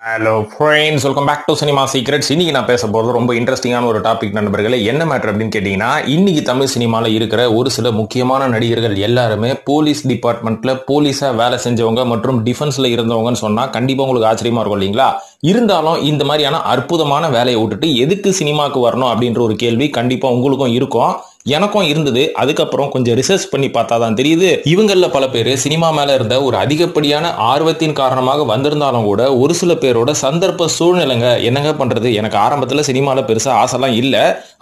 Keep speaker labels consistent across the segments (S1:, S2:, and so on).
S1: Hello friends, welcome back to cinema secrets. இன்னைக்கு நான் பேச போகிறது ரொம்ப இன்ட்ரெஸ்டிங்கான ஒரு டாபிக் நண்பர்களே. என்ன மேட்டர் அப்படின்னு கேட்டிங்கன்னா, இன்னைக்கு தமிழ் சினிமாவில் இருக்கிற ஒரு சில முக்கியமான நடிகர்கள் எல்லாருமே போலீஸ் டிபார்ட்மெண்ட்டில் போலீஸாக வேலை செஞ்சவங்க மற்றும் டிஃபென்ஸில் இருந்தவங்கன்னு சொன்னால் கண்டிப்பாக உங்களுக்கு ஆச்சரியமாக இருக்கும் இல்லைங்களா? இருந்தாலும் இந்த மாதிரியான அற்புதமான வேலையை விட்டுட்டு எதுக்கு சினிமாவுக்கு வரணும் அப்படின்ற ஒரு கேள்வி கண்டிப்பாக உங்களுக்கும் இருக்கும், எனக்கும் இருந்தது. அதுக்கப்புறம் கொஞ்சம் ரிசர்ச் பண்ணி பார்த்தா தான் தெரியுது, இவங்கள பல பேர் சினிமா மேல இருந்த ஒரு அதிகப்படியான ஆர்வத்தின் காரணமாக வந்திருந்தாலும் கூட ஒரு சில பேரோட சந்தர்ப்ப சூழ்நிலைங்க. என்னங்க பண்றது, எனக்கு ஆரம்பத்துல சினிமால பெருசா ஆசைலாம் இல்ல,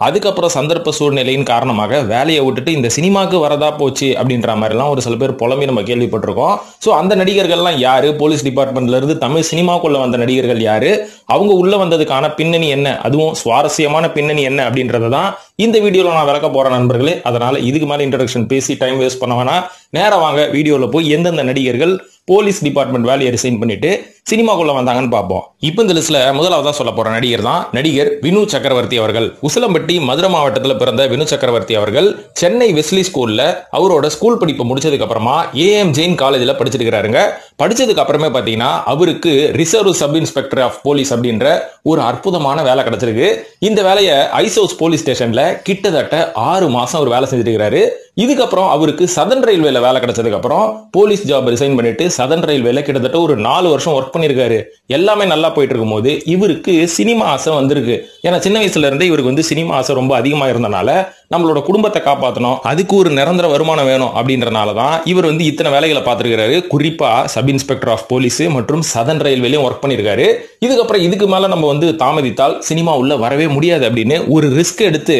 S1: அதுக்கப்புறம் சந்தர்ப்ப சூழ்நிலையின் காரணமாக வேலையை விட்டுட்டு இந்த சினிமாக்கு வரதா போச்சு அப்படின்ற மாதிரிலாம் ஒரு சில பேர் புலம்பி நம்ம கேள்விப்பட்டிருக்கோம். ஸோ அந்த நடிகர்கள்லாம் யாரு, போலீஸ் டிபார்ட்மெண்ட்ல இருந்து தமிழ் சினிமாக்குள்ள வந்த நடிகர்கள் யாரு, அவங்க உள்ள வந்ததுக்கான பின்னணி என்ன, அதுவும் சுவாரஸ்யமான பின்னணி என்ன அப்படின்றத தான் இந்த வீடியோல நான் விளக்க போறேன் நண்பர்களே. அதனால இதுக்கு மேல இன்ட்ரோடக்ஷன் பேசி டைம் வேஸ்ட் பண்ண வேணா, நேரா வாங்க வீடியோல போய் எந்தெந்த நடிகர்கள் போலீஸ் டிபார்ட்மெண்ட் வேலையை ரிசைன் பண்ணிட்டு சினிமாக்குள்ள வந்தாங்கன்னு பார்ப்போம். இப்போ இந்த லிஸ்ட்ல முதலாவதா சொல்ல போற நடிகர் தான் நடிகர் வினு சக்கரவர்த்தி அவர்கள். உசிலம்பட்டி மதுரை மாவட்டத்தில் பிறந்த வினு சக்கரவர்த்தி அவர்கள் சென்னை வெஸ்லி ஸ்கூல்ல அவரோட ஸ்கூல் படிப்பு முடிச்சதுக்கு அப்புறமா ஏஎம் ஜெயின் காலேஜ்ல படிச்சிருக்காருங்க. படிச்சதுக்கு அப்புறமே பாத்தீங்கன்னா அவருக்கு reserve sub inspector of police அப்படின்ற ஒரு அற்புதமான வேலை கிடைச்சிருக்கு. இந்த வேலையை ஐசோஸ் போலீஸ் ஸ்டேஷன்ல கிட்டத்தட்ட 6 மாசம் அவர் வேலை செஞ்சிருக்காரு. இதுக்கப்புறம் அவருக்கு சதன் ரயில்வேல வேலை கிடைச்சதுக்கு அப்புறம் போலீஸ் ஜாப் ரிசைன் பண்ணிட்டு சதன் ரயில்வேல கிட்டத்தட்ட ஒரு 4 வருஷம் ஒர்க் பண்ணிருக்காரு. எல்லாமே நல்லா போயிட்டு இருக்கும் போது இவருக்கு சினிமா ஆசை வந்திருக்கு. ஏன்னா சின்ன வயசுல இருந்தே இவருக்கு வந்து சினிமா ஆசை ரொம்ப அதிகமா இருந்தனால நம்மளோட குடும்பத்தை காப்பாற்றணும், அதுக்கு ஒரு நிரந்தர வருமானம் வேணும் அப்படின்றனால தான் இவர் வந்து இத்தனை வேலைகளை பார்த்திருக்காரு. குறிப்பா சப் இன்ஸ்பெக்டர் ஆஃப் போலீஸ் மற்றும் சதன் ரயில்வேலையும் ஒர்க் பண்ணிருக்காரு. இதுக்கப்புறம் இதுக்கு மேல நம்ம வந்து தாமதித்தால் சினிமா உள்ள வரவே முடியாது அப்படின்னு ஒரு ரிஸ்க் எடுத்து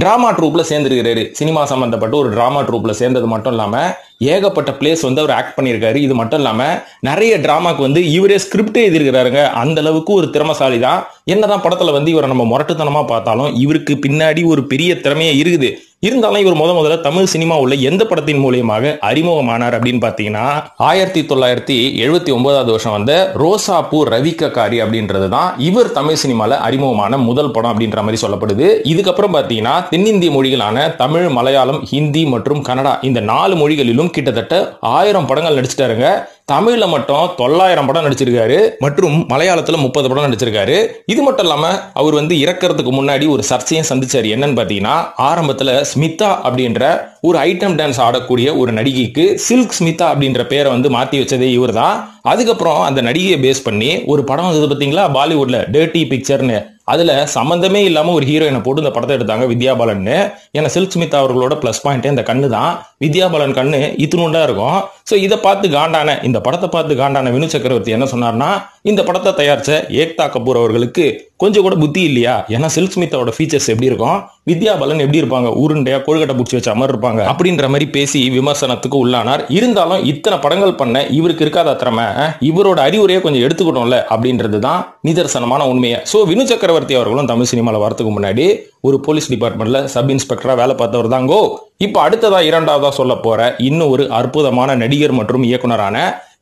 S1: டிராமா ட்ரூப்ல சேர்ந்திருக்காரு. சினிமா சம்பந்தப்பட்ட ஒரு டிராமா ட்ரூப்ல சேர்ந்தது மட்டும் இல்லாம ஏகப்பட்ட பிளேஸ் வந்து அவர் ஆக்ட் பண்ணியிருக்காரு. இது மட்டும் இல்லாம நிறைய டிராமாக்கு வந்து இவரே ஸ்கிரிப்ட் எழுதியிருக்கிறாருங்க. அந்த அளவுக்கு ஒரு திறமைசாலி தான். என்னதான் படத்துல வந்து இவரை நம்ம முரட்டுத்தனமா பார்த்தாலும் இவருக்கு பின்னாடி ஒரு பெரிய திறமையே இருக்குது. இருந்தாலும் இவர் முதல்ல தமிழ் சினிமா உள்ள எந்த படத்தின் மூலியமாக அறிமுகமானார் அப்படின்னு பாத்தீங்கன்னா 1979 வருஷம் வந்த ரோசாப்பூர் ரவிக்கக்காரி அப்படின்றது தான் இவர் தமிழ் சினிமால அறிமுகமான முதல் படம் அப்படின்ற மாதிரி சொல்லப்படுது. இதுக்கப்புறம் பாத்தீங்கன்னா தென்னிந்திய மொழிகளான தமிழ், மலையாளம், ஹிந்தி மற்றும் கன்னடா இந்த 4 மொழிகளிலும் கிட்டத்தட்ட 1000 படங்கள் நடிச்சிட்டாருங்க. தமிழ்ல மட்டும் 900 படம் நடிச்சிருக்காரு மற்றும் மலையாளத்துல 30 படம் நடிச்சிருக்காரு. இது மட்டும் இல்லாம அவர் வந்து இறக்கிறதுக்கு முன்னாடி ஒரு சர்ச்சையும் சந்திச்சாரு. என்னன்னு பாத்தீங்கன்னா ஆரம்பத்துல ஸ்மிதா அப்படின்ற ஒரு ஐட்டம் டான்ஸ் ஆடக்கூடிய ஒரு நடிகைக்கு சில்க் ஸ்மிதா அப்படின்ற பேரை வந்து மாத்தி வச்சதே இவர் தான். அதுக்கப்புறம் அந்த நடிகையை பேஸ் பண்ணி ஒரு படம் வந்தது பாத்தீங்களா பாலிவுட்ல, டர்ட்டி பிக்சர்னு. அதுல சம்பந்தமே இல்லாம ஒரு ஹீரோயினை போட்டு இந்த படத்தை எடுத்தாங்க, வித்யா பாலன். ஏன்னா சில்க் ஸ்மிதா அவர்களோட பிளஸ் பாயிண்ட் இந்த கண்ணு தான். வித்யா பாலன் கண்ணு இத்தினுண்டா இருக்கும். சோ இதை பார்த்து காண்டான, இந்த படத்தை பார்த்து காண்டான வினு சக்கரவர்த்தி என்ன சொன்னார்னா, இந்த படத்தை தயாரிச்ச ஏக்தா கபூர் அவர்களுக்கு கொஞ்சம் கூட புத்தி இல்லையா? ஏன்னா சில்க் ஸ்மிதாவோட ஃபீச்சர்ஸ் எப்படி இருக்கும், வித்யா பாலன் எப்படி இருப்பாங்க, உருண்டையா கொழுக்கட்டை பிடிச்சி வச்ச மாதிரி இருப்பாங்க அப்படின்ற மாதிரி பேசி விமர்சனத்துக்கு உள்ளானார். இருந்தாலும் இத்தனை படங்கள் பண்ண இவருக்கு இருக்காத திறமை, இவரோட அறிவுரையை கொஞ்சம் எடுத்துக்கிட்டோம்ல அப்படின்றது தான் நிதர்சனமான உண்மையை. சோ வினு சக்கரவர்த்தி அவர்களும் தமிழ் சினிமாவில் வரதுக்கு முன்னாடி ஒரு போலீஸ் டிபார்ட்மெண்ட்ல சப் இன்ஸ்பெக்டரா வேலை பார்த்தவர் தாங்கோ. இப்ப அடுத்ததா இரண்டாவதா சொல்ல போற இன்னும் ஒரு அற்புதமான நடிகர் மற்றும் இயக்குனரான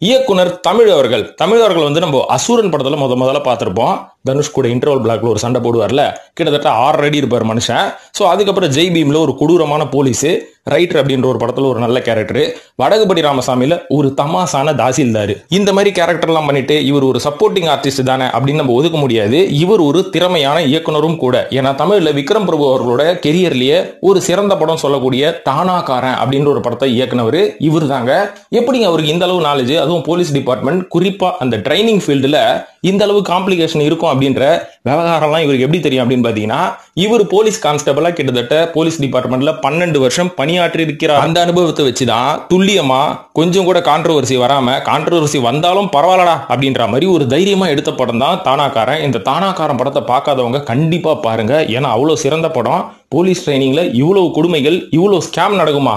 S1: இயக்குனர் தமிழ் அவர்கள். தமிழ் அவர்கள் வந்து நம்ம அசுரன் படத்துல முதல்ல பார்த்திருப்போம். தனுஷ் கூட இன்டர்வல் பிளாக்ல ஒரு சண்டை போடுவார்ல, கிட்டத்தட்ட 6 அடி இருப்பார் மனுஷன். சோ அதுக்கப்புறம் ஜெய் பீம்ல ஒரு கொடூரமான போலீஸ் ரைட்டர் அப்படின்ற ஒரு படத்துல ஒரு நல்ல கேரக்டர், வடகுபடி ராமசாமியில ஒரு தமாசான தாசில்தார். இந்த மாதிரி கேரக்டர் எல்லாம் பண்ணிட்டு இவர் ஒரு சப்போர்ட்டிங் ஆர்டிஸ்ட் தானே அப்படின்னு நம்ம ஒதுக்க முடியாது. இவர் ஒரு திறமையான இயக்குனரும் கூட. ஏன்னா தமிழ்ல விக்ரம் பிரபு அவர்களோட கெரியர்லயே ஒரு சிறந்த படம் சொல்லக்கூடிய தானாக்காரன் அப்படின்ற ஒரு படத்தை இயக்குனவர் இவர் தாங்க. எப்படிங்க அவருக்கு இந்த அளவு நாலேஜ், அதுவும் போலீஸ் டிபார்ட்மெண்ட் குறிப்பா அந்த ட்ரைனிங் ஃபீல்டுல இந்த அளவு காம்ப்ளிகேஷன் இருக்கும் அப்படின்ற விவகாரம்லாம் இவருக்கு எப்படி தெரியும் அப்படின்னு பாத்தீங்கன்னா, இவர் போலீஸ் கான்ஸ்டபிளா கிட்டத்தட்ட போலீஸ் டிபார்ட்மெண்ட்ல 12 வருஷம் பணியாற்றி இருக்கிறார். அந்த அனுபவத்தை வச்சுதான் துல்லியமா கொஞ்சம் கூட கான்ட்ரோவர்சி வராம, கான்ட்ரோவர்சி வந்தாலும் பரவாயில்லடா அப்படின்ற மாதிரி ஒரு தைரியமா எடுத்த படம் தான் தானாக்காரன். இந்த தானாக்காரன் படத்தை பார்க்காதவங்க கண்டிப்பா பாருங்க. ஏன்னா அவ்வளவு சிறந்த படம். போலீஸ் ட்ரைனிங்ல இவ்வளவு கொடுமைகள், இவ்வளவு ஸ்கேம் நடக்குமா?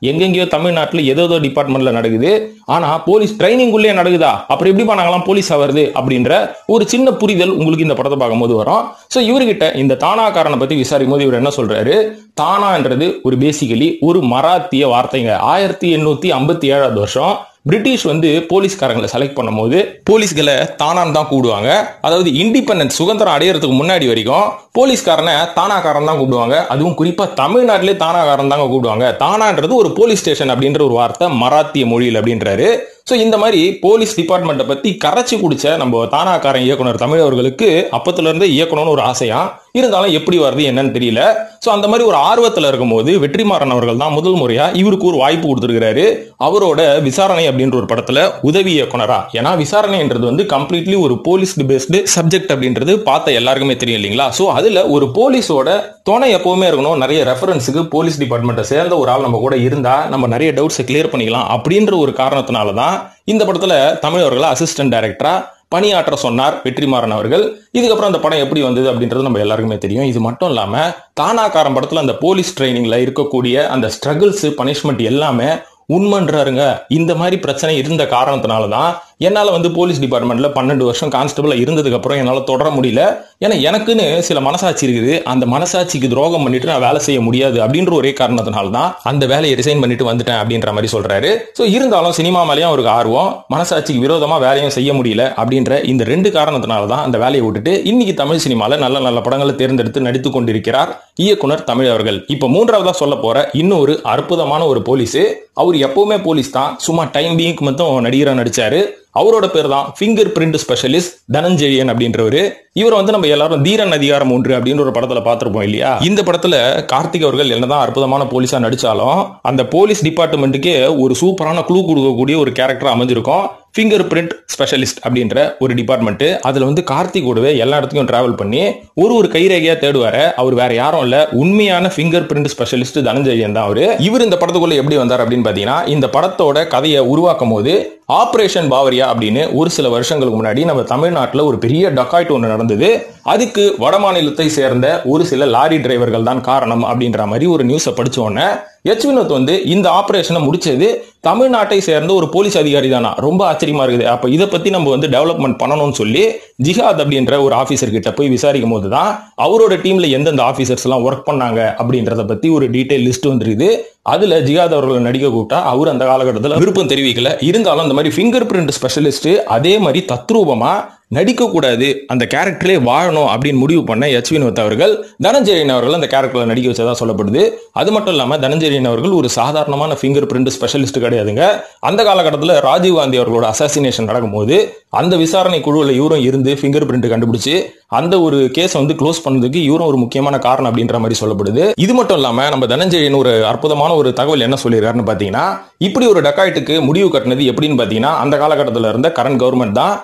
S1: எங்கெங்கயோ தமிழ்நாட்டுல ஏதோ டிபார்ட்மெண்ட்ல நடக்குது, ஆனா போலீஸ் ட்ரைனிங் உள்ளே நடக்குதா? அப்புறம் எப்படி நாங்களாம் போலீஸ் ஆவறது அப்படின்ற ஒரு சின்ன புரிதல் உங்களுக்கு இந்த படத்தை பார்க்கும்போது வரும். சோ இவர்கிட்ட இந்த தானாக்காரனை பத்தி விசாரிக்கும் போது இவர் என்ன சொல்றாரு, தானான்றது ஒரு பேசிக்கலி ஒரு மராத்திய வார்த்தைங்க. 1857 வருஷம் பிரிட்டிஷ் வந்து போலீஸ்காரங்களை செலக்ட் பண்ணும் போது போலீஸ்களை தானான் தான் கூடுவாங்க. அதாவது இண்டிபெண்டன்ஸ் சுதந்திரம் அடையறதுக்கு முன்னாடி வரைக்கும் போலீஸ்காரனை தானாக்காரன் தான் கூப்பிடுவாங்க. அதுவும் குறிப்பா தமிழ்நாட்டிலே தானாக்காரன் தாங்க கூப்பிடுவாங்க. தானான்றது ஒரு போலீஸ் ஸ்டேஷன் அப்படின்ற ஒரு வார்த்தை மராத்திய மொழியில் அப்படின்றாரு. சோ இந்த மாதிரி போலீஸ் டிபார்ட்மெண்ட்டை பத்தி கரைச்சி குடிச்ச நம்ம தானாக்காரன் இயக்குனர் தமிழ் அவர்களுக்கு அப்பத்துல இருந்து இயக்கணும்னு ஒரு ஆசையா, இருந்தாலும் எப்படி வருது என்னன்னு தெரியல. சோ அந்த மாதிரி ஒரு ஆர்வத்துல இருக்கும்போது வெற்றிமாறன் அவர்கள் தான் முதல் முறையா இவருக்கு ஒரு வாய்ப்பு கொடுத்திருக்கிறாரு. அவரோட விசாரணை அப்படின்ற ஒரு படத்துல உதவி இயக்குனரா. ஏன்னா விசாரணைன்றது வந்து கம்ப்ளீட்லி ஒரு போலீஸ் பேஸ்டு சப்ஜெக்ட் அப்படின்றது பார்த்த எல்லாருக்குமே தெரியும் இல்லைங்களா. சோ அதுல ஒரு போலீஸோட துணை எப்பவுமே இருக்கணும். நிறைய ரெஃபரன்ஸுக்கு போலீஸ் டிபார்ட்மெண்ட்டை சேர்ந்த ஒரு ஆள் நம்ம கூட இருந்தா நம்ம நிறைய டவுட்ஸை கிளியர் பண்ணிக்கலாம் அப்படின்ற ஒரு காரணத்தினாலதான் இந்த படத்துல தமிழ் அவர்களை அசிஸ்டன்ட் டைரக்டரா பணியாற்ற சொன்னார் வெற்றிமாறன் அவர்கள். இதுக்கப்புறம் அந்த படம் எப்படி வந்தது அப்படின்றது நம்ம எல்லாருக்குமே தெரியும். இது மட்டும் இல்லாம தானாக்காரன் படத்துல அந்த போலீஸ் ட்ரைனிங்ல இருக்கக்கூடிய அந்த ஸ்ட்ரகிள்ஸ், பனிஷ்மெண்ட் எல்லாமே உண்மைன்றாருங்க. இந்த மாதிரி பிரச்சனை இருந்த காரணத்தினாலதான் என்னால வந்து போலீஸ் டிபார்ட்மெண்ட்ல 12 வருஷம் கான்ஸ்டபிளா இருந்ததுக்கு அப்புறம் என்னால தொடர முடியல. ஏன்னா எனக்குன்னு சில மனசாட்சி இருக்குது. அந்த மனசாட்சிக்கு துரோகம் பண்ணிட்டு நான் வேலை செய்ய முடியாது அப்படின்ற ஒரே காரணத்தினால்தான் அந்த வேலையை ரிசைன் பண்ணிட்டு வந்துட்டேன் அப்படின்ற மாதிரி சொல்றாரு. சோ இருந்தாலும் சினிமா மேலேயும் அவருக்கு ஆர்வம், மனசாட்சிக்கு விரோதமா வேலையும் செய்ய முடியல அப்படின்ற இந்த 2 காரணத்தினாலதான் அந்த வேலையை விட்டுட்டு இன்னைக்கு தமிழ் சினிமால நல்ல நல்ல படங்களை தேர்ந்தெடுத்து நடித்துக் கொண்டிருக்கிறார் இயக்குனர் தமிழ் அவர்கள். இப்ப மூன்றாவதா சொல்ல போற இன்னொரு அற்புதமான ஒரு போலீஸ். அவர் எப்பவுமே போலீஸ் தான், சும்மா டைம் பீயிங்க்கு மட்டும் நடிகரா நடிச்சாரு. அவரோட பேர் தான் ஃபிங்கர் பிரிண்ட் ஸ்பெஷலிஸ்ட் தனஞ்செழியன் அப்படின்றவரு. இவர் வந்து நம்ம எல்லாரும் தீரன் அதிகாரம் 1 அப்படின்ற ஒரு படத்துல பார்த்திருப்போம் இல்லையா. இந்த படத்துல கார்த்திக் அவர்கள் என்னதான் அற்புதமான போலீஸா நடிச்சாலும் அந்த போலீஸ் டிபார்ட்மெண்ட்டுக்கே ஒரு சூப்பரான க்ளூ கொடுக்கக்கூடிய ஒரு கேரக்டர் அமைஞ்சிருக்கும். ஃபிங்கர் பிரிண்ட் ஸ்பெஷலிஸ்ட் அப்படின்ற ஒரு டிபார்ட்மெண்ட். அதுல வந்து கார்த்திக் கூடவே எல்லா இடத்துக்கும் டிராவல் பண்ணி ஒரு கைரேகையா தேடுவாரு. அவர் வேற யாரும் இல்ல, உண்மையான ஃபிங்கர் பிரிண்ட் ஸ்பெஷலிஸ்ட் தனஞ்செழியன் தான் அவரு. இவர் இந்த படத்துக்குள்ள எப்படி வந்தார் அப்படின்னு பாத்தீங்கன்னா, இந்த படத்தோட கதையை உருவாக்கும் போது ஆபரேஷன் பாவரியா அப்படின்னு ஒரு சில வருஷங்களுக்கு முன்னாடி நம்ம தமிழ்நாட்டுல ஒரு பெரிய டக்காய்ட் ஒன்று நடந்தது. அதுக்கு வட மாநிலத்தை சேர்ந்த ஒரு சில லாரி டிரைவர்கள் தான் காரணம் அப்படின்ற மாதிரி ஒரு நியூஸை படிச்ச உடனே எச் வினோத் வந்து இந்த ஆபரேஷனை முடிச்சது தமிழ்நாட்டை சேர்ந்த ஒரு போலீஸ் அதிகாரி தானா, ரொம்ப ஆச்சரியமா இருக்குது. அப்ப இதை பத்தி நம்ம வந்து டெவலப்மெண்ட் பண்ணணும்னு சொல்லி ஜிஹாத் அப்படின்ற ஒரு ஆபீசர் கிட்ட போய் விசாரிக்கும் போதுதான் அவரோட டீம்ல எந்தெந்த ஆபீசர்ஸ் எல்லாம் ஒர்க் பண்ணாங்க அப்படின்றத பத்தி ஒரு டீடைல் லிஸ்ட் வந்துருக்குது. அதுல ஜிஹாத் அவர்களை நடிக்க கூப்பிட்டா அவர் அந்த காலகட்டத்தில் விருப்பம் தெரிவிக்கல. இருந்தாலும் அந்த மாதிரி ஃபிங்கர் பிரிண்ட் ஸ்பெஷலிஸ்ட் அதே மாதிரி தத்ரூபமா நடிக்க கூடாது, அந்த கேரக்டரே வாழணும் அப்படின்னு முடிவு பண்ண எச் வினோத் அவர்கள் தனஞ்செழியன் அவர்கள் அந்த கேரக்டர்ல நடிக்க வச்சதா சொல்லப்படுது. அது மட்டும் இல்லாம தனஞ்செழியன் அவர்கள் ஒரு சாதாரணமான ஃபிங்கர் பிரிண்ட் ஸ்பெஷலிஸ்ட் கிடையாதுங்க. அந்த காலகட்டத்தில் ராஜீவ் காந்தி அவர்களோட அசாசினேஷன் நடக்கும்போது அந்த விசாரணை குழுவில் இவரும் இருந்து ஃபிங்கர் பிரிண்ட் கண்டுபிடிச்சு அந்த ஒரு கேஸ் வந்து க்ளோஸ் பண்ணதுக்கு இவரும் ஒரு முக்கியமான காரணம் அப்படின்ற மாதிரி சொல்லப்படுது. இது மட்டும் இல்லாம நம்ம தனஞ்செழியன் ஒரு அற்புதமான ஒரு தகவல் என்ன சொல்லியிருக்காருன்னு பாத்தீங்கன்னா, இப்படி ஒரு டக்காய்ட்டுக்கு முடிவு கட்டினது எப்படின்னு பாத்தீங்கன்னா, அந்த காலகட்டத்தில் இருந்த கரண்ட் கவர்மெண்ட் தான்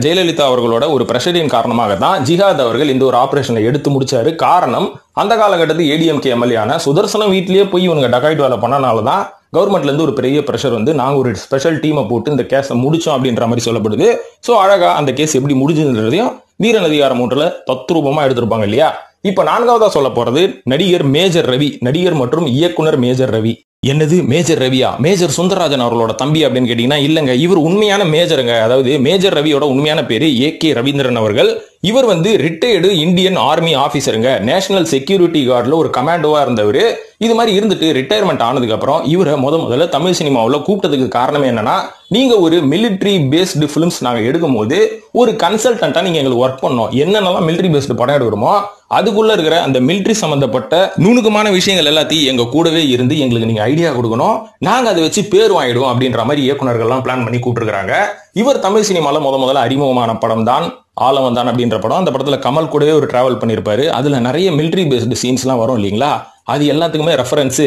S1: ஜெயலலிதா அவர்களோட ஒரு பிரஷரின் காரணமாக தான் ஜிஹாத் அவர்கள் இந்த ஒரு ஆபரேஷனை எடுத்து முடிச்சாரு. காரணம், அந்த காலகட்டத்தில் ஏடிஎம்கே எம்எல்ஏ சுதர்சனம் வீட்லயே போய் இவங்க டக்காய்ட் வேலை பண்ணனாலதான் கவர்மெண்ட்ல இருந்து ஒரு பெரிய பிரஷர் வந்து நாங்க ஒரு ஸ்பெஷல் டீமை போட்டு இந்த கேஸை முடிச்சோம் அப்படின்ற மாதிரி சொல்லப்படுது. சோ அழகா அந்த கேஸ் எப்படி முடிஞ்சதுன்றதையும் வீரன் அதிகாரம் 1 தத்ரூபமா எடுத்திருப்பாங்க இல்லையா. இப்ப 4வதா சொல்ல போறது நடிகர் மேஜர் ரவி, நடிகர் மற்றும் இயக்குனர் மேஜர் ரவி. என்னது மேஜர் ரவியா? மேஜர் சுந்தரராஜன் அவர்களோட தம்பி அப்படின்னு கேட்டீங்கன்னா இல்லங்க, இவர் உண்மையான மேஜருங்க. அதாவது மேஜர் ரவியோட உண்மையான பேரு ஏகே ரவீந்திரன் அவர்கள். இவர் வந்து ரிட்டையர்டு இந்தியன் ஆர்மி ஆபீசருங்க. நேஷனல் செக்யூரிட்டி கார்டுல ஒரு கமாண்டோவா இருந்தவர். இது மாதிரி இருந்துட்டு ரிட்டையர்மெண்ட் ஆனதுக்கு அப்புறம் இவரை முதல்ல தமிழ் சினிமாவில் கூப்பிட்டதுக்கு காரணம் என்னன்னா, நீங்க ஒரு மிலிட்டரி பேஸ்டு பிலிம்ஸ் நாங்க எடுக்கும் போது ஒரு கன்சல்டன்டா நீங்க எங்களுக்கு ஒர்க் பண்ணோம். என்னென்னலாம் மிலிட்டரி பேஸ்டு படம் எடுக்கிறோமோ அதுக்குள்ள இருக்கிற அந்த மிலிட்டரி சம்பந்தப்பட்ட நுணுக்கமான விஷயங்கள் எல்லாத்தையும் எங்க கூடவே இருந்து எங்களுக்கு நீங்க ஐடியா கொடுக்கணும், நாங்க அதை வச்சு பேர் வாங்கிடுவோம் அப்படின்ற மாதிரி இயக்குநர்கள்லாம் பிளான் பண்ணி கூப்பிட்டுருக்காங்க. இவர் தமிழ் சினிமால முதல்ல அறிமுகமான படம் தான் ஆலவன் தான் அப்படின்ற படம். அந்த படத்துல கமல் கூடவே ஒரு டிராவல் பண்ணியிருப்பாரு. அதுல நிறைய மிலிட்டரி பேஸ்டு சீன்ஸ் எல்லாம் வரும் இல்லைங்களா. அது எல்லாத்துக்குமே ரெஃபரன்ஸ்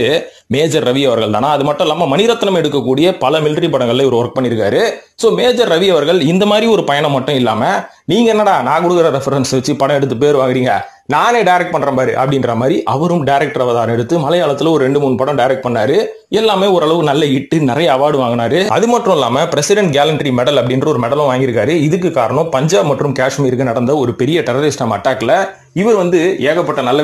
S1: மேஜர் ரவி அவர்கள் தானா. அது மட்டும் இல்லாம மணிரத்னம் எடுக்கக்கூடிய பல மிலிட்டரி படங்கள்ல இவர் ஒர்க் பண்ணியிருக்காரு. சோ மேஜர் ரவி அவர்கள் இந்த மாதிரி ஒரு பயணம் மட்டும் இல்லாம, நீங்க என்னடா நான் கொடுக்குற ரெஃபரன்ஸ் வச்சு படம் எடுத்து பேர் வாங்குறீங்க, நானே டைரக்ட் பண்ற மாதிரி அப்படின்ற மாதிரி அவரும் டைரக்டர் அவதாரம் எடுத்து மலையாளத்துல ஒரு 2-3 படம் டைரக்ட் பண்ணாரு. எல்லாமே ஓரளவு நல்ல ஹிட், நிறைய அவார்டு வாங்கினாரு. அது மட்டும் இல்லாம பிரசிடென்ட் கேலண்ட்ரி மெடல் அப்படின்ற ஒரு மெடலும் வாங்கியிருக்காரு. இதுக்கு காரணம் பஞ்சாப் மற்றும் காஷ்மீருக்கு நடந்த ஒரு பெரிய டெரரிஸ்ட் அட்டாக்ல இவர் வந்து ஏகப்பட்ட நல்ல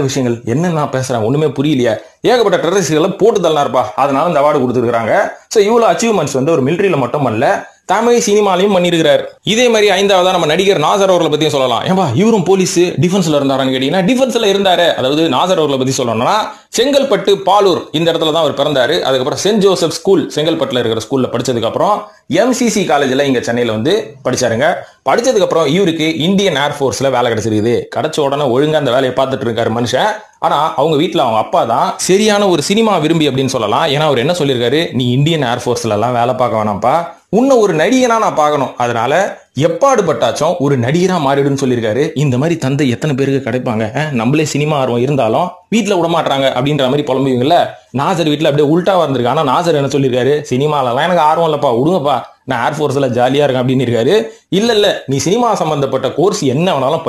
S1: விஷயங்கள் என்ன நான் பேசுறேன் ஒண்ணுமே புரியலையா, ஏகப்பட்ட டெரரிஸ்ட்களை போட்டு தள்ளாருப்பா, அதனால இந்த அவார்டு கொடுத்துருக்காங்க. சோ இவ்வளவு அச்சீவ்மெண்ட்ஸ் வந்து ஒரு மிலிட்டரியில மட்டும் பண்ணல, தமிழ் சினிமாலையும் பண்ணிருக்கிறார். இதே மாதிரி 5வதா நம்ம நடிகர் நாசர் அவர்களை பத்தியும் சொல்லலாம். ஏன்பா இவரும் போலீஸ் டிஃபென்ஸ்ல இருந்தாரான்னு கேட்டீங்கன்னா டிஃபென்ஸ்ல இருந்தாரு. அதாவது நாசர் அவர்களை பத்தி சொல்லணும்னா செங்கல்பட்டு பாலூர் இந்த இடத்துல தான் அவர் பிறந்தாரு. அதுக்கப்புறம் சென்ட் ஜோசப் ஸ்கூல் செங்கல்பட்டுல இருக்கிற ஸ்கூல்ல படிச்சதுக்கு அப்புறம் எம்சிசி காலேஜ்ல இங்க சென்னையில வந்து படிச்சாருங்க. படிச்சதுக்கு அப்புறம் இவருக்கு இந்தியன் ஏர்ஃபோர்ஸ்ல வேலை கிடைச்சிருக்குது. கிடைச்ச உடனே ஒழுங்கா அந்த வேலையை பார்த்துட்டு இருக்காரு மனுஷன். ஆனா அவங்க வீட்டுல அவங்க அப்பா தான் சரியான ஒரு சினிமா விரும்பி அப்படின்னு சொல்லலாம். ஏன்னா அவர் என்ன சொல்லியிருக்காரு, நீ இந்தியன் ஏர்ஃபோர்ஸ்ல எல்லாம் வேலை பார்க்க வேணாம்ப்பா, உன்ன ஒரு நடிகனா நான் பார்க்கணும், அதனால எப்பாடு பட்டாச்சும் ஒரு நடிகரா மாறிடுன்னு சொல்லியிருக்காரு. இந்த மாதிரி தந்தை எத்தனை பேருக்கு கிடைப்பாங்க? நம்மளே சினிமா ஆர்வம் இருந்தாலும் வீட்டுல விட மாட்டாங்க அப்படின்ற மாதிரி புலம்புவீங்கல்ல. நாசர் வீட்டுல அப்படியே உல்டா வந்திருக்கு. ஆனா நாசர் என்ன சொல்லியிருக்காரு, சினிமாலலாம் எனக்கு ஆர்வம் இல்லப்பா, விடுங்கப்பா, நான் ஏர்ஃபோர்ஸ்ல ஜாலியா இருக்கேன் அப்படின்னு இருக்காரு. இல்ல நீ சினிமா சம்பந்தப்பட்ட கோர்ஸ் என்ன வேணாலும்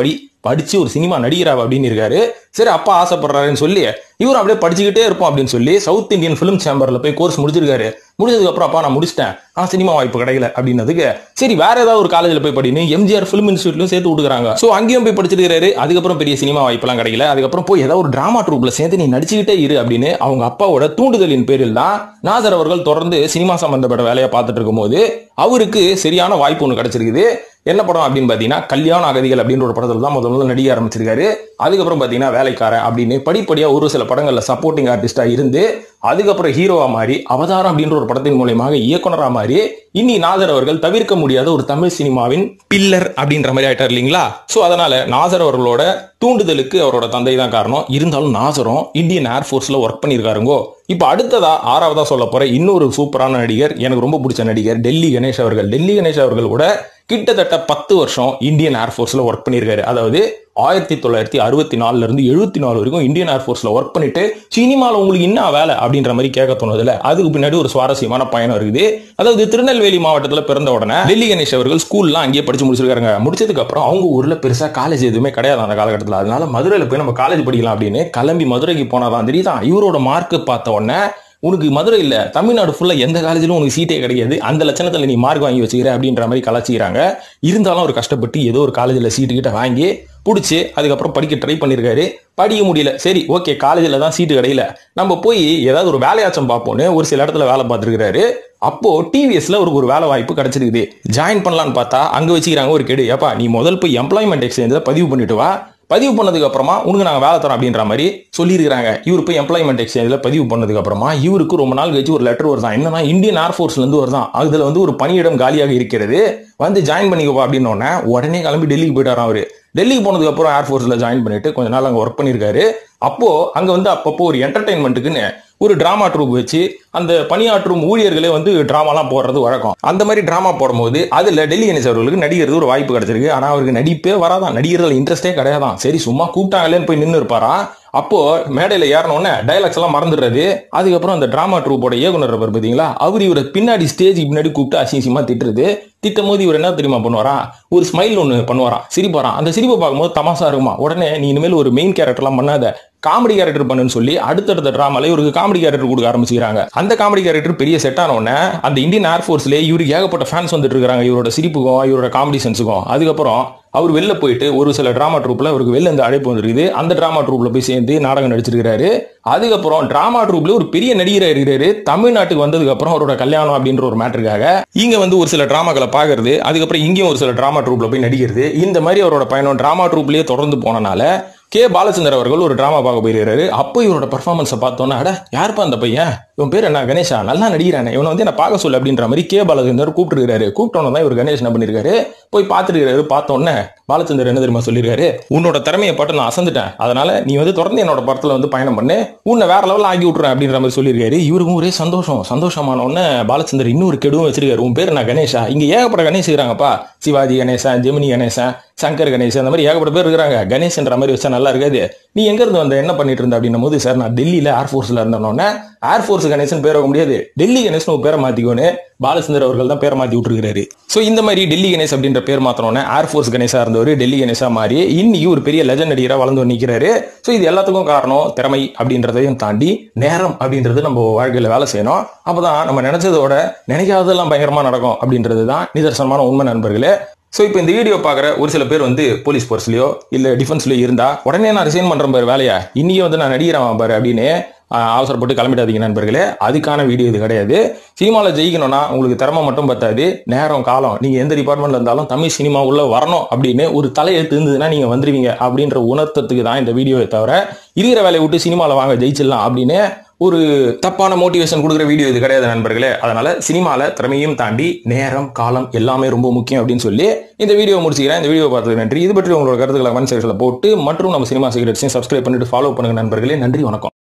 S1: படிச்சு ஒரு சினிமா நடிகராவ அப்படின்னு இருக்காரு. சரி அப்பா ஆசைப்படுறாருன்னு சொல்லி இவர் அப்படியே படிச்சுக்கிட்டே இருப்போம் அப்படின்னு சொல்லி சவுத் இந்தியன் பிலிம் சேம்பர்ல போய் கோர்ஸ் முடிச்சிருக்காரு. முடிச்சதுக்கு அப்புறம் அப்பா நான் முடிச்சிட்டேன், ஆனா சினிமா வாய்ப்பு கிடைக்கல அப்படின்னதுக்கு சரி வேற ஏதாவது ஒரு காலேஜ்ல போய் படின்னு எம்ஜிஆர் பிலிம் இன்ஸ்டியூட்லயும் சேர்த்து விட்டுறாங்க. சோ அங்கேயும் போய் படிச்சிருக்காரு. அதுக்கப்புறம் பெரிய சினிமா வாய்ப்பு எல்லாம் கிடைக்கல. அதுக்கப்புறம் போய் ஏதாவது ஒரு டிராமா ட்ரூப்ல சேர்ந்து நீ நடிச்சுக்கிட்டே இரு அப்படின்னு அவங்க அப்பாவோட தூண்டுதலின் பேரில் தான் நாசர் அவர்கள் தொடர்ந்து சினிமா சம்பந்தப்பட்ட வேலையை பார்த்துட்டு இருக்கும் போது அவருக்கு சரியான வாய்ப்பு ஒன்று கிடைச்சிருக்குது. என்ன படம் அப்படின்னு பாத்தீங்கன்னா கல்யாண அகதிகள் அப்படின்ற ஒரு படத்துல தான் முதல்ல நடிக்க ஆரம்பிச்சிருக்காரு. அதுக்கப்புறம் பாத்தீங்கன்னா வேலைக்காரன் அப்படின்னு படிப்படியா ஒரு சில படங்கள்ல சப்போர்ட்டிங் ஆர்டிஸ்டா இருந்து அதுக்கப்புறம் ஹீரோவா மாறி அவதாரம் அப்படின்ற ஒரு படத்தின் மூலமாக இயக்குனரா மாறி இன்னி நாசர் அவர்கள் தவிர்க்க முடியாத ஒரு தமிழ் சினிமாவின் பில்லர் அப்படின்ற மாதிரி ஆயிட்டார் இல்லைங்களா. சோ அதனால நாசர் அவர்களோட தூண்டுதலுக்கு அவரோட தந்தை தான் காரணம். இருந்தாலும் நாசரும் இந்தியன் ஏர்ஃபோர்ஸ்ல ஒர்க் பண்ணியிருக்காருங்கோ. இப்ப அடுத்ததா ஆறாவதா சொல்ல போற இன்னொரு சூப்பரான நடிகர், எனக்கு ரொம்ப பிடிச்ச நடிகர் டெல்லி கணேஷ் அவர்கள். டெல்லி கணேஷ் அவர்கள் கூட கிட்டத்தட்ட 10 வருஷம் இந்தியன் ஏர்ஃபோர்ஸ்ல ஒர்க் பண்ணியிருக்காரு. அதாவது 1964 இருந்து 74 வரைக்கும் இந்தியன் ஏர்ஃபோர்ஸ்ல ஒர்க் பண்ணிட்டு சினிமால உங்களுக்கு என்ன வேலை அப்படின்ற மாதிரி கேட்க தோணுதுல, அதுக்கு பின்னாடி ஒரு சுவாரஸ்யமான பயணம் இருக்குது. அதாவது திருநெல்வேலி மாவட்டத்தில் பிறந்த உடனே டெல்லி கணேஷ் அவர்கள் ஸ்கூல்லாம் அங்கேயே படிச்சு முடிச்சிருக்காங்க. முடிச்சதுக்கு அப்புறம் அவங்க ஊர்ல பெருசா காலேஜ் எதுவுமே கிடையாது அந்த காலகட்டத்தில். அதனால மதுரையில போய் நம்ம காலேஜ் படிக்கலாம் அப்படின்னு கிளம்பி மதுரைக்கு போனாதான் தெரியுதான் இவரோட மார்க் பார்த்த உடனே உனக்கு மதுரை இல்ல தமிழ்நாடு ஃபுல்லா எந்த காலேஜிலும் உனக்கு சீட்டே கிடையாது, அந்த லட்சணத்துல நீ மார்க் வாங்கி வச்சுக்கிற அப்படின்ற மாதிரி கலாச்சிக்கிறாங்க. இருந்தாலும் அவர் கஷ்டப்பட்டு ஏதோ ஒரு காலேஜில் சீட்டு கிட்ட வாங்கி பிடிச்சி அதுக்கப்புறம் படிக்க ட்ரை பண்ணியிருக்காரு. படிக்க முடியல. சரி ஓகே காலேஜில் தான் சீட்டு கிடையில, நம்ம போய் ஏதாவது ஒரு வேலையாச்சம் பார்ப்போம்னு ஒரு சில இடத்துல வேலை பார்த்துருக்காரு. அப்போ டிவிஎஸ்ல ஒரு வேலை வாய்ப்பு கிடைச்சிருக்குது. ஜாயின் பண்ணலான்னு பார்த்தா அங்க வச்சுக்கிறாங்க ஒரு கெடு, ஏப்பா நீ முதல் போய் எம்ப்ளாய்மெண்ட் எக்ஸ்சேஞ்சில் பதிவு பண்ணிட்டு வா, பதிவு பண்ணதுக்கு அப்புறமா உனக்கு நாங்கள் வேலை தரோம் அப்படின்ற மாதிரி சொல்லியிருக்காங்க. இவர் போய் எம்ப்ளாய்மெண்ட் எக்ஸ்சேஞ்சில் பதிவு பண்ணதுக்கு அப்புறமா இவருக்கு ரொம்ப நாள் கழிச்சு ஒரு லெட்டர் வருதான். என்னன்னா இந்தியன் ஏர்ஃபோர்ஸ்ல இருந்து வருதான், அதுல ஒரு பணியிடம் காலியாக இருக்கிறது, வந்து ஜாயின் பண்ணிக்கோ அப்படின்னு உடனே கிளம்பி டெல்லிக்கு போயிட்டாராம் அவரு. டெல்லிக்கு போனதுக்கு அப்புறம் ஏர்ஃபோர்ஸ்ல ஜாயின் பண்ணிட்டு கொஞ்ச நாள் அங்க ஒர்க் பண்ணிருக்காரு. அப்போ அங்க அப்பப்போ ஒரு என்டர்டைன்மெண்ட்டுக்குன்னு ஒரு டிராமா ட்ரூப் வச்சு அந்த பணியாற்றும் ஊழியர்களே டிராமாலாம் போடுறது வழக்கம். அந்த மாதிரி டிராமா போடும்போது அதுல டெல்லி கணேஷ் அவர்களுக்கு நடிக்கிறது ஒரு வாய்ப்பு கிடைச்சிருக்கு. ஆனா அவருக்கு நடிப்பே வராதான், நடிக்கிறதுல இன்ட்ரெஸ்டே கிடையாதான். சரி சும்மா கூப்பிட்டாங்களேன்னு போய் நின்று இருப்பாரா. அப்போ மேடையில ஏறணும்னு டைலாக்ஸ் எல்லாம் மறந்துடுறது. அதுக்கப்புறம் அந்த டிராமா ட்ரூப்போட இயக்குனர் பாத்தீங்களா, அவர் இவரை பின்னாடி ஸ்டேஜ் பின்னாடி கூப்பிட்டு அசிங்கமா திட்டுறது. திட்டும் போது இவர் என்ன தெரியுமா பண்ணுவாரா, ஒரு ஸ்மைல் ஒன்று பண்ணுவாராம், சிரிப்பாராம். அந்த சிரிப்பை பார்க்கும்போது தமாசா இருக்குமா. உடனே நீ இனிமேல் ஒரு மெயின் கேரக்டர்லாம் பண்ணாத, காமெடி கேரக்டர் பண்ணுன்னு சொல்லி அடுத்தடுத்த டிராமால இவருக்கு காமெடி கேரக்டர் கொடுக்க ஆரம்பிச்சுக்கிறாங்க. அந்த காமெடி கேரக்டர் பெரிய செட் ஆன உடனே அந்த இந்தியன் ஏர்ஃபோர்ஸ்லேயே இவருக்கு ஏகப்பட்ட ஃபேன்ஸ் வந்துட்டு இருக்காங்க, இவரோட சிரிப்புக்கும் இவரோட காமெடி சென்ஸுக்கும். அதுக்கப்புறம் அவர் வெளில போயிட்டு ஒரு சில டிராமா ட்ரூப்ல அவருக்கு வெளில இந்த அழைப்பு வந்துருக்குது. அந்த டிராமா ட்ரூப்ல போய் சேர்ந்து நாடகம் நடிச்சிருக்காரு. அதுக்கப்புறம் டிராமா ட்ரூப்ல ஒரு பெரிய நடிகராக இருக்கிறாரு. தமிழ்நாட்டுக்கு வந்ததுக்கு அப்புறம் அவரோட கல்யாணம் அப்படின்ற ஒரு மேட்டருக்காக இங்க ஒரு சில டிராமாக்களை பாக்குறது, அதுக்கப்புறம் இங்கேயும் ஒரு சில டிராமா ட்ரூப்ல போய் நடிக்கிறது. இந்த மாதிரி அவரோட பயணம் டிராமா ட்ரூப்லயே தொடர்ந்து போனனால கே பாலச்சந்தர் அவர்கள் ஒரு டிராமா பார்க்க போயிருக்காரு. அப்போ இவரோட பெர்ஃபார்மன்ஸை பார்த்தோன்னா, அட யாருப்பா அந்த பையன், இவன் பேர் என்ன கணேஷா, நல்லா நடிக்கிறானே, இவனை என்ன பார்க்க சொல்லு அப்படின்ற மாதிரி கே பாலச்சந்தர் கூப்பிட்டுருக்காரு. கூப்பிட்டோன்னு தான் இவர் கணேஷ் என்ன பண்ணிருக்காரு, போய் பார்த்துருக்காரு. பார்த்தோன்னே பாலச்சந்தர் என்ன தெரியுமா சொல்லியிருக்காரு, உன்னோட திறமையை பாட்டு நான் அசந்துட்டேன், அதனால நீ தொடர்ந்து என்னோட படத்துல பயணம் பண்ணு, உன்னை வேற லெவலில் ஆக்கி விட்டுறேன் அப்படின்ற மாதிரி சொல்லியிருக்காரு. இவருக்கும் ஒரே சந்தோஷமான உடனே பாலச்சந்தர் இன்னொரு கெடுவும் வச்சிருக்காரு, உன் பேர் நான் கணேஷா, இங்க ஏகப்பட்ட கணேஷ் இருக்கிறாங்கப்பா, சிவாஜி கணேசன், ஜெமினி கணேசன், சங்கர் கணேசன், அந்த மாதிரி ஏகப்பட்ட பேர் இருக்கிறாங்க, கணேஷ்ன்ற மாதிரி வச்சா நல்லா இருக்காது, நீ எங்க இருந்து வந்த, என்ன பண்ணிட்டு இருந்த அப்படின்னும் போது, சார் நான் டெல்லியில ஏர்ஃபோர்ஸ்ல இருந்தோன்னே ஏர்ஃபோர்ஸ் கணேசன் பேர் வைக்க முடியாது, டெல்லி கணேசன் பேரை மாத்திக்கோன்னு பாலச்சந்தர் அவர்கள் தான் பேரை மாத்தி விட்டுருக்காரு. ஸோ இந்த மாதிரி டெல்லி கணேஷ் அப்படின்ற பேர் மாத்தினோன்னே ஏர்ஃபோர்ஸ் கணேசா இருந்தவர் டெல்லி கணேசா மாறி இன்னைக்கு ஒரு பெரிய லெஜண்ட் நடிகராக வளர்ந்து நிற்கிறாரு. ஸோ இது எல்லாத்துக்கும் காரணம் திறமை அப்படின்றதையும் தாண்டி நேரம் அப்படின்றது நம்ம வாழ்க்கையில் வேலை செய்யணும். அப்பதான் நம்ம நினைச்சதோட நினைக்காததெல்லாம் பயங்கரமா நடக்கும் அப்படின்றது தான் நிதர்சனமான உண்மை நண்பர்களே. ஸோ இப்போ இந்த வீடியோ பார்க்குற ஒரு சில பேர் போலீஸ் ஃபோர்ஸ்லையோ இல்லை டிஃபென்ஸ்லையோ இருந்தா உடனே நான் ரிசைன் பண்றேன் பாரு வேலையா, இன்னையே நான் நடிக்கிறேன் பாரு அப்படின்னு அவசரப்பட்டு கிளம்பிடாதீங்க நண்பர்களே. அதுக்கான வீடியோ இது கிடையாது. சினிமாவில் ஜெயிக்கணும்னா உங்களுக்கு திறமை மட்டும் பத்தாது, நேரம் காலம், நீங்க எந்த டிபார்ட்மெண்ட்ல இருந்தாலும் தமிழ் சினிமா உள்ள வரணும் அப்படின்னு ஒரு தலையெழுத்து இருந்ததுன்னா நீங்க வந்துருவீங்க அப்படின்ற உணர்த்தத்துக்கு தான் இந்த வீடியோவை தவிர இருக்கிற வேலையை விட்டு சினிமாவில் வாங்க ஜெயிச்சிடலாம் அப்படின்னு ஒரு தப்பான மோட்டிவேஷன் கொடுக்குற வீடியோ இது கிடையாது நண்பர்களே. அதனால சினிமால திறமையும் தாண்டி நேரம் காலம் எல்லாமே ரொம்ப முக்கியம் அப்படின்னு சொல்லி இந்த வீடியோ முடிச்சுக்கிறேன். இந்த வீடியோ பார்த்தது நன்றி. இது பற்றி உங்களோட கருத்துக்களை கமெண்ட் செக்ஷன்ல போட்டு மற்றும் நம்ம சினிமா சீக்ரெட்ஸையும் சப்ஸ்கிரைப் பண்ணிட்டு ஃபாலோ பண்ணுங்க நண்பர்களே. நன்றி, வணக்கம்.